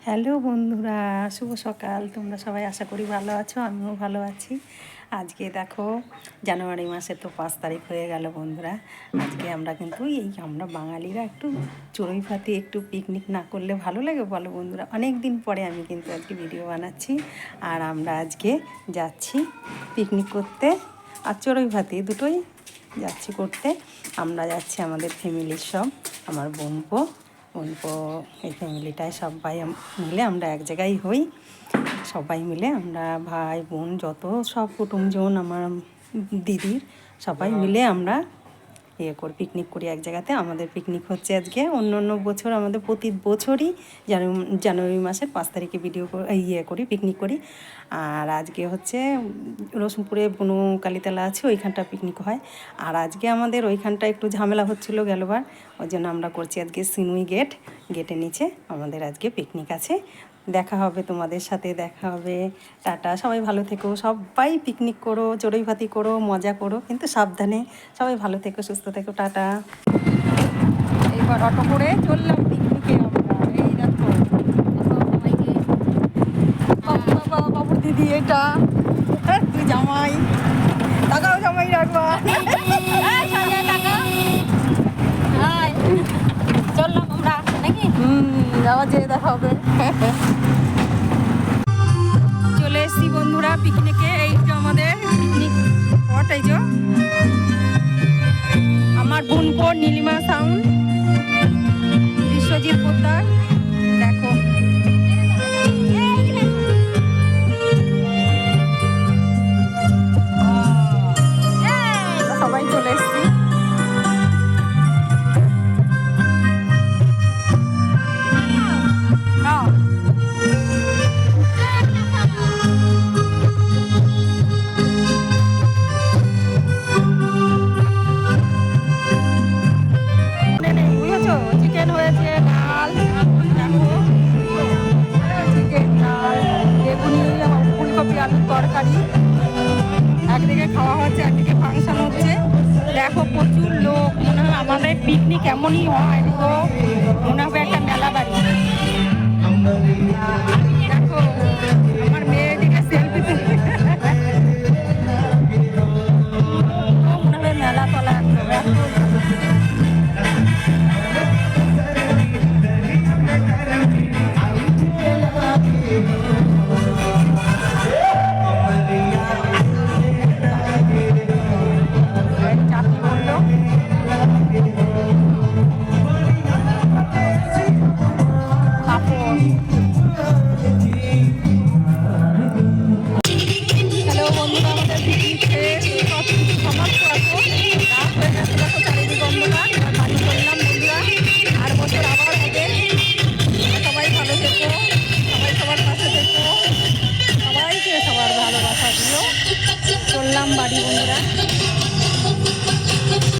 Hello বন্ধুরা, শুভ সকাল। তোমরা সবাই আশা করি ভালো আছো, আমিও ভালো আছি। আজকে দেখো জানুয়ারি মাসে তো 5 তারিখ হয়ে গেল বন্ধুরা। আজকে আমরা কিন্তু আমরা বাঙালিরা একটু চড়ুই ভাতি একটু পিকনিক না করলে ভালো লাগে বলো বন্ধুরা। অনেক দিন পরে আমি কিন্তু আজকে ভিডিও বানাচ্ছি। আর আমরা আজকে যাচ্ছি পিকনিক করতে আর চড়ুই ভাতি দুটোই যাচ্ছি করতে। আমরা যাচ্ছি আমাদের ফ্যামিলির সব, আমার বোনপো এই ফ্যামিলিটায় সবাই মিলে আমরা এক জায়গায় হই। সবাই মিলে আমরা ভাই বোন যত সব কুটুমজন আমার দিদির সবাই মিলে আমরা করি, পিকনিক করি এক জায়গাতে। আমাদের পিকনিক হচ্ছে আজকে, অন্য বছর আমাদের প্রতি বছরই জানুয়ারি মাসের 5 তারিখে করি পিকনিক করি। আর আজকে হচ্ছে রসুনপুরে বনু কালীতলা আছে, ওইখানটা পিকনিক হয়। আর আজকে আমাদের ওইখানটা একটু ঝামেলা হচ্ছিলো গেলবার, ওই জন্য আমরা করছি আজকে সিনুই গেটের নিচে আমাদের আজকে পিকনিক আছে। দেখা হবে তোমাদের সাথে, দেখা হবে। টাটা, সবাই ভালো থেকো, সবাই পিকনিক করো, চড়ুই ভাতি করো, মজা করো, কিন্তু সাবধানে। সবাই ভালো থেকো, সুস্থ থেকো, টাটা। এইবার অটো করে চললাম পিকনিকে আমরা। এই দেখো সবাইকে, বাবা বাবুর দিদি এটা, তুই জামাই, টাকাও জামাই রাখবা। চললাম আমরা নাকি যাওয়া যেয়ে দেখা হবে। চলে এসছি বন্ধুরা পিকনিকে। এই যে আমাদের পিকনিক স্পট, এই যে আমার বোনপো নীলিমা সাউন্ড, বিশ্বজিৎ পোদ্দার, দেখো সবাই চলে এসছি। চিকেন হয়েছে, ডাল, দেখো চিকেন, ডাল, বেগুনি, ফুলকপি আলুর তরকারি। একদিকে খাওয়া হচ্ছে, একদিকে ফাংশন হচ্ছে। দেখো প্রচুর লোক, মনে হয় আমাদের পিকনিক এমনই হয়, তো মনে হবে একটা মেলা বাড়ি। দেখো আমার মেয়ে এদিকে সেলফি তুলছে, মনে হয় মেলা তলা একদম। চললাম বাড়ি বন্ধুরা।